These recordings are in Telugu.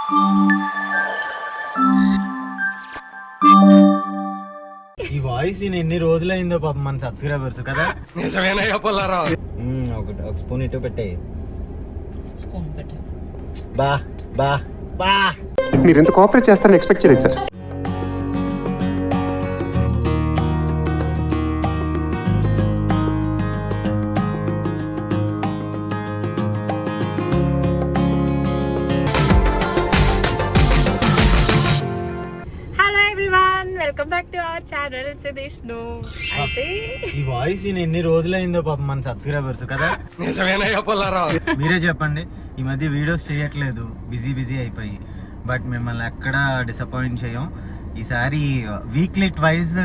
ఈ వాయిస్ ఎన్ని రోజులైందో పాపం మన సబ్స్క్రైబర్స్ కదా. ఒక స్పూన్ ఇటు పెట్టే. బా బా బా మీరు ఎంత కోఆపరేట్ చేస్తారని ఎక్స్పెక్ట్ చేయలేదు sir. Welcome back to our channel సిదిష్ను. అయితే ఈ వాయిస్ ఎన్ని రోజులైందో పాపం మన సబ్స్క్రైబర్స్ కదా. మీరే చెప్పండి. ఈ మధ్య వీడియోస్ చేయట్లేదు, బిజీ అయిపోయి. బట్ మిమ్మల్ని ఎక్కడ డిసప్పాయింట్ చేయం. ఈసారి వీక్లీ ట్వైస్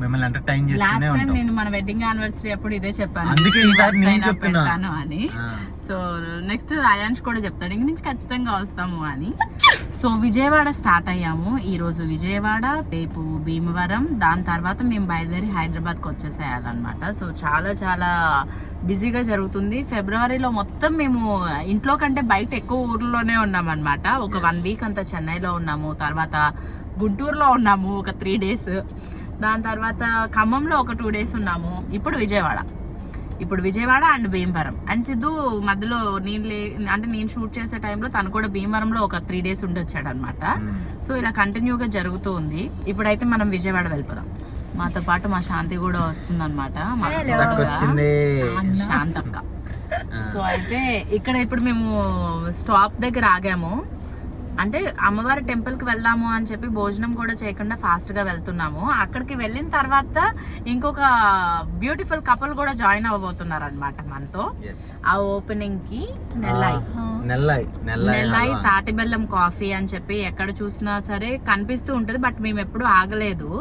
మిమ్మల్ని ఎంటర్టైన్ చేస్తూనే ఉంటాం. నేను మన వెడ్డింగ్ యానివర్సరీ అప్పుడు ఇదే చెప్పాను, అందుకే ఈసారి నేను చెప్తున్నాను అని. సో నెక్స్ట్ అయాన్ష్ కూడా చెప్తాడు ఇంక నుంచి ఖచ్చితంగా వస్తాము అని. సో విజయవాడ స్టార్ట్ అయ్యాము. ఈరోజు విజయవాడ, రేపు భీమవరం, దాని తర్వాత మేము బయలుదేరి హైదరాబాద్కి వచ్చేసేయాలన్నమాట. సో చాలా చాలా బిజీగా జరుగుతుంది. ఫిబ్రవరిలో మొత్తం మేము ఇంట్లో కంటే బయట ఎక్కువ ఊర్లోనే ఉన్నామన్నమాట. ఒక 1 వీక్ అంతా చెన్నైలో ఉన్నాము, తర్వాత గుంటూరులో ఉన్నాము ఒక 3 days, దాని తర్వాత ఖమ్మంలో ఒక 2 days ఉన్నాము. ఇప్పుడు విజయవాడ అండ్ భీమవరం. అండ్ సిద్ధు మధ్యలో నేను షూట్ చేసే టైంలో తను కూడా భీమవరంలో ఒక 3 days ఉండొచ్చాడు అనమాట. సో ఇలా కంటిన్యూగా జరుగుతూ ఉంది. ఇప్పుడైతే మనం విజయవాడ వెళ్ళిపోదాం. మాతో పాటు మా శాంతి కూడా వస్తుంది అనమాట, శాంతక్క. సో అయితే ఇక్కడ ఇప్పుడు మేము స్టాప్ దగ్గర ఆగాము. అంటే అమ్మవారి టెంపుల్కి వెళ్దాము అని చెప్పి భోజనం కూడా చేయకుండా ఫాస్ట్గా వెళ్తున్నాము. అక్కడికి వెళ్ళిన తర్వాత ఇంకొక బ్యూటిఫుల్ కపుల్ కూడా జాయిన్ అవ్వబోతున్నారు అనమాట మనతో. ఆ ఓపెనింగ్ కి నెల్లాయి తాటి బెల్లం కాఫీ అని చెప్పి ఎక్కడ చూసినా సరే కనిపిస్తూ ఉంటుంది. బట్ మేము ఎప్పుడు ఆగలేదు.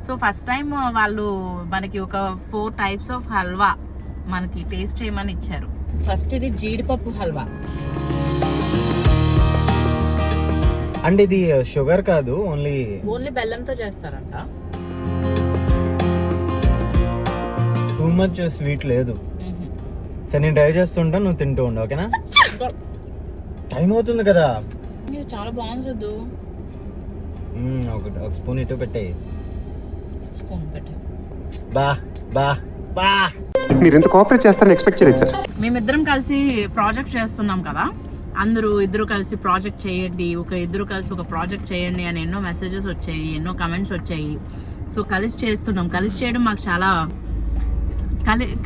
సో ఫస్ట్ టైం వాళ్ళు మనకి ఒక 4 types ఆఫ్ హల్వా మనకి టేస్ట్ చేయమని ఇచ్చారు. ఫస్ట్ ఇది జీడిపప్పు హల్వా. అండ్ ఇది షుగర్ కాదు, ఓన్లీ బెల్లంతో చేస్తారంట. టూ మచ్ స్వీట్ లేదు. సరే నేను ట్రై చేస్తుంటా, నువ్వు తింటూ ఉండు, ఓకేనా? టైం అవుతుంది కదా. చాలా బాగుంది. ఒక స్పూన్ ఇటు పెట్టే. బా బా బా మీరు ఎంత కోఆపరేట్ చేస్తారని ఎక్స్పెక్ట్ చేయలేదు సార్. మేమిద్దరం కలిసి ప్రాజెక్ట్ చేస్తున్నాం కదా. ఇద్దరు కలిసి ప్రాజెక్ట్ చేయండి, ఇద్దరు కలిసి ఒక ప్రాజెక్ట్ చేయండి అని ఎన్నో మెసేజెస్ వచ్చాయి, ఎన్నో కమెంట్స్ వచ్చాయి. సో కలిసి చేస్తున్నాం. కలిసి చేయడం మాకు చాలా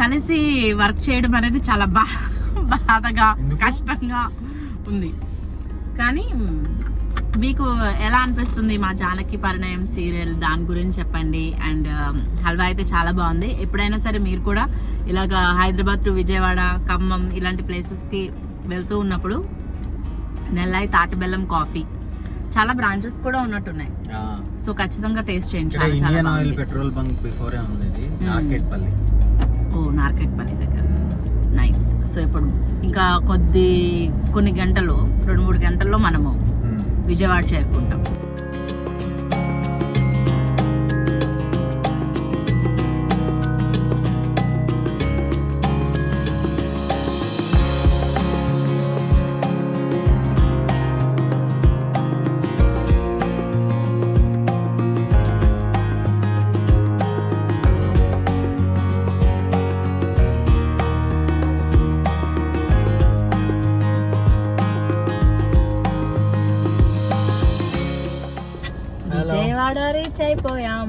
కలిసి వర్క్ చేయడం అనేది చాలా బాధగా కష్టంగా ఉంది. కానీ మీకు ఎలా అనిపిస్తుంది మా జానకి పరిణయం సీరియల్? దాని గురించి చెప్పండి. అండ్ హల్వా అయితే చాలా బాగుంది. ఎప్పుడైనా సరే మీరు కూడా ఇలాగా హైదరాబాద్ టు విజయవాడ, ఖమ్మం ఇలాంటి ప్లేసెస్కి వెళ్తూ ఉన్నప్పుడు నెల్లాయి తాటి బెల్లం కాఫీ చాలా బ్రాంచెస్ కూడా ఉన్నట్టున్నాయి. సో ఖచ్చితంగా టేస్ట్ చేయండి. పెట్రోల్ బంక్ బిఫోరే ఉంది, నార్కెట్పల్లి దగ్గర. నైస్. సో ఇప్పుడు ఇంకా కొన్ని గంటలు, 2-3 గంటల్లో మనము విజయవాడ చేరుకుంటాం.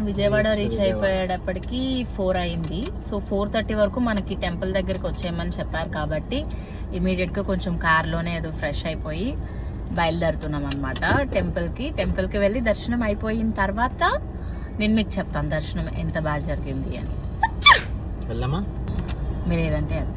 విజయవాడ రీచ్ అయిపోయేటప్పటికి 4 అయింది. సో 4:30 వరకు మనకి టెంపుల్ దగ్గరికి వచ్చేయమని చెప్పారు. కాబట్టి ఇమీడియట్గా కొంచెం కార్లోనే ఏదో ఫ్రెష్ అయిపోయి బయలుదేరుతున్నాం అనమాట టెంపుల్కి వెళ్ళి దర్శనం అయిపోయిన తర్వాత నేను మీకు చెప్తాను దర్శనం ఎంత బాగా జరిగింది అని. మీరు ఏదంటే అది.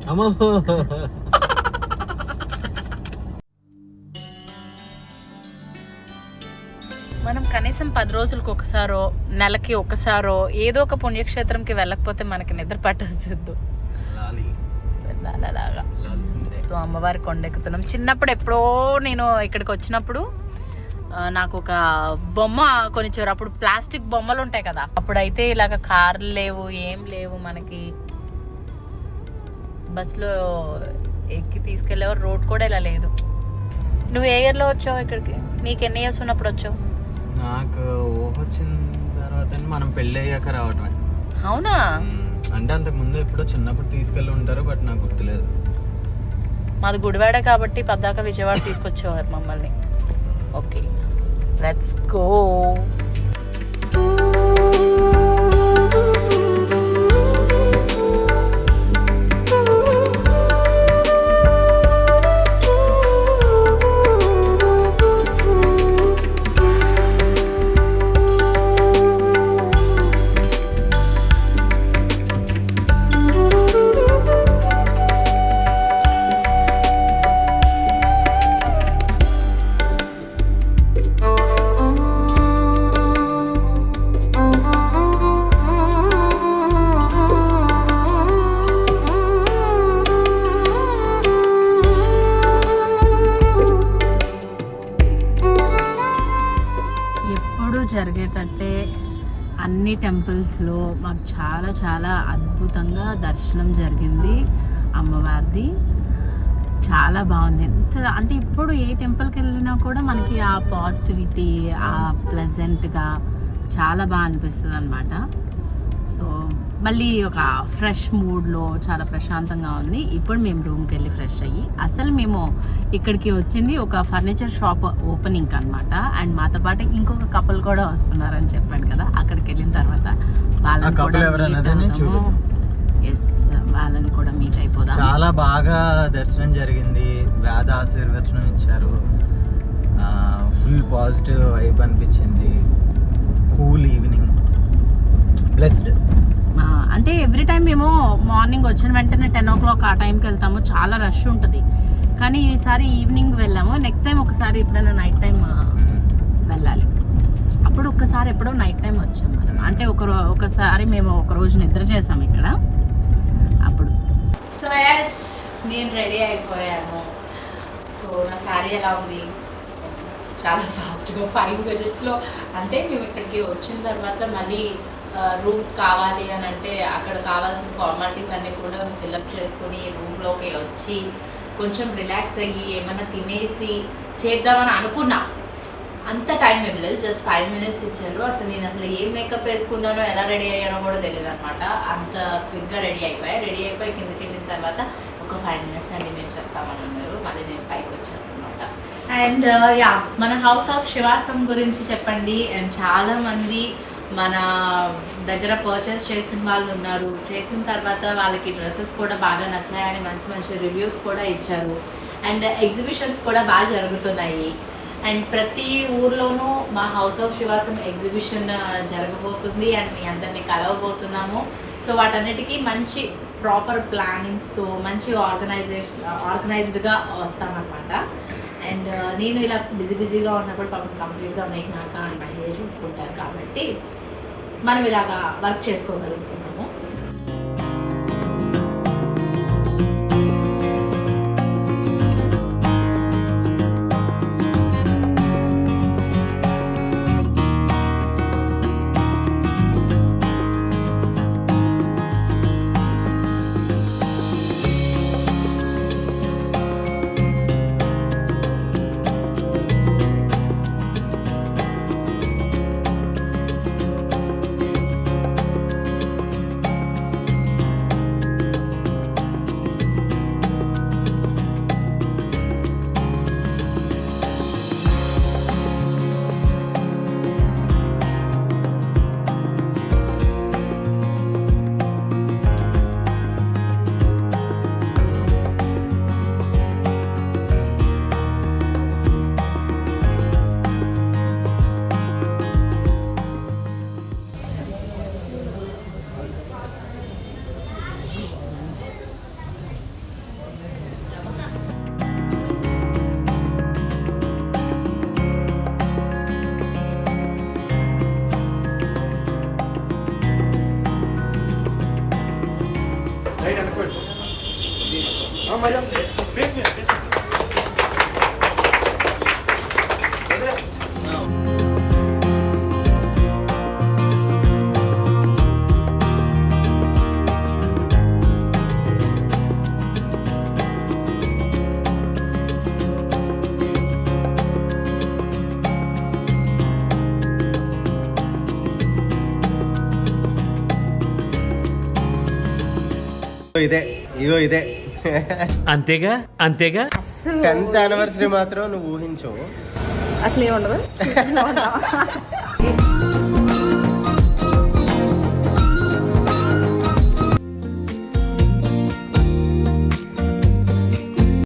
మనం కనీసం 10 రోజులకు ఒకసారో, నెలకి ఒకసారో ఏదో ఒక పుణ్యక్షేత్రంకి వెళ్ళకపోతే మనకి నిద్ర పట్టదు. అలాగా. సో అమ్మవారి కొండెక్కుతున్నాం. చిన్నప్పుడు ఎప్పుడో నేను ఇక్కడికి వచ్చినప్పుడు నాకు ఒక బొమ్మ కొనిచ్చారు. అప్పుడు ప్లాస్టిక్ బొమ్మలు ఉంటాయి కదా, అప్పుడైతే ఇలాగ కార్లు లేవు, ఏం లేవు. మనకి బస్సులో ఎక్కి తీసుకెళ్ళేవారు, రోడ్ కూడా ఇలా లేదు. నువ్వు ఏ ఇయర్లో వచ్చావు ఇక్కడికి? నీకు ఎన్ని ఇయర్స్ ఉన్నప్పుడు వచ్చావు? నాకు ఊహ వచ్చిన తర్వాత మనం పెళ్ళి అయ్యాక రావటమే. అవునా? అంటే అంతకు ముందు ఎప్పుడో చిన్నప్పుడు తీసుకెళ్ళి ఉంటారు, బట్ నాకు గుర్తులేదు. మాది గుడివాడ కాబట్టి పద్దాక విజయవాడ తీసుకొచ్చేవారు మమ్మల్ని. Okay, let's go. జరిగేటట్టే అన్ని టెంపుల్స్లో మాకు చాలా చాలా అద్భుతంగా దర్శనం జరిగింది. అమ్మవారిది చాలా బాగుంది. ఎంత అంటే ఇప్పుడు ఏ టెంపుల్కి వెళ్ళినా కూడా మనకి ఆ పాజిటివిటీ, ఆ ప్లెజెంట్గా చాలా బాగా అనిపిస్తుంది అనమాట. సో మళ్ళీ ఒక ఫ్రెష్ మూడ్లో చాలా ప్రశాంతంగా ఉంది. ఇప్పుడు మేము రూమ్కి వెళ్ళి ఫ్రెష్ అయ్యి, అసలు మేము ఇక్కడికి వచ్చింది ఒక ఫర్నిచర్ షాప్ ఓపెనింగ్ అనమాట. అండ్ మాతో పాటు ఇంకొక కపుల్ కూడా వస్తున్నారని చెప్పాను కదా. అక్కడికి వెళ్ళిన తర్వాత వాళ్ళని కూడా వాళ్ళని కూడా మీట్ అయిపోదాం. చాలా బాగా దర్శనం జరిగింది. వేద ఆశీర్వచనం ఇచ్చారు. ఫుల్ పాజిటివ్ వైబ్ అనిపించింది. Cool evening, blessed. అంటే ఎవ్రీ టైం మేము మార్నింగ్ వచ్చిన వెంటనే 10 o'clock ఆ టైంకి వెళ్తాము. చాలా రష్ ఉంటుంది. కానీ ఈసారి ఈవినింగ్ వెళ్ళాము. నెక్స్ట్ టైం ఒకసారి ఎప్పుడైనా నైట్ టైం వెళ్ళాలి. అప్పుడు ఒక్కసారి ఎప్పుడో నైట్ టైం వచ్చాము మనం. అంటే ఒకసారి మేము ఒక రోజు నిద్ర చేసాము ఇక్కడ అప్పుడు. సో ఎస్, నేను రెడీ అయిపోయాను. సో నా శారీ ఎలా ఉంది? చాలా ఫాస్ట్గా 5 minutesలో. అంటే మేము ఇక్కడికి వచ్చిన తర్వాత మళ్ళీ రూమ్ కావాలి అని అంటే అక్కడ కావాల్సిన ఫార్మాలిటీస్ అన్నీ కూడా ఫిల్అప్ చేసుకుని రూమ్లోకి వచ్చి కొంచెం రిలాక్స్ అయ్యి ఏమైనా తినేసి చేద్దామని అనుకున్నా. అంత టైం ఏం లేదు, జస్ట్ 5 minutes ఇచ్చారు. అసలు నేను అసలు ఏం మేకప్ వేసుకున్నానో ఎలా రెడీ అయ్యానో కూడా తెలియదు అనమాట. అంత క్విక్గా రెడీ అయిపోయి కిందకి వెళ్ళిన తర్వాత ఒక 5 minutes అండి నేను చెప్తామని అన్నారు. మళ్ళీ నేను పైకి వచ్చాను అనమాట. అండ్ యా, మన హౌస్ ఆఫ్ శివాసం గురించి చెప్పండి. అండ్ చాలామంది మన దగ్గర పర్చేస్ చేసిన వాళ్ళు ఉన్నారు. చేసిన తర్వాత వాళ్ళకి డ్రెస్సెస్ కూడా బాగా నచ్చాయని మంచి మంచి రివ్యూస్ కూడా ఇచ్చారు. అండ్ ఎగ్జిబిషన్స్ కూడా బాగా జరుగుతున్నాయి. అండ్ ప్రతి ఊర్లోనూ మా హౌస్ ఆఫ్ శివాసం ఎగ్జిబిషన్ జరగబోతుంది. అండ్ మీ అందరినీ కలవబోతున్నాము. సో వాటన్నిటికీ మంచి ప్రాపర్ ప్లానింగ్స్తో మంచి ఆర్గనైజ్డ్గా వస్తామన్నమాట. అండ్ నేను ఇలా బిజీగా ఉన్నప్పుడు పాపం కంప్లీట్గా మేఘనాక అండ్ మహిళ చూసుకుంటారు కాబట్టి మనం ఇలాగా వర్క్ చేసుకోగలుగుతున్నాము. ఇదే అంతేగా అంతేగా. అసలు 10th యానివర్సరీ మాత్రం నువ్వు ఊహించవు. అసలు ఏముండదు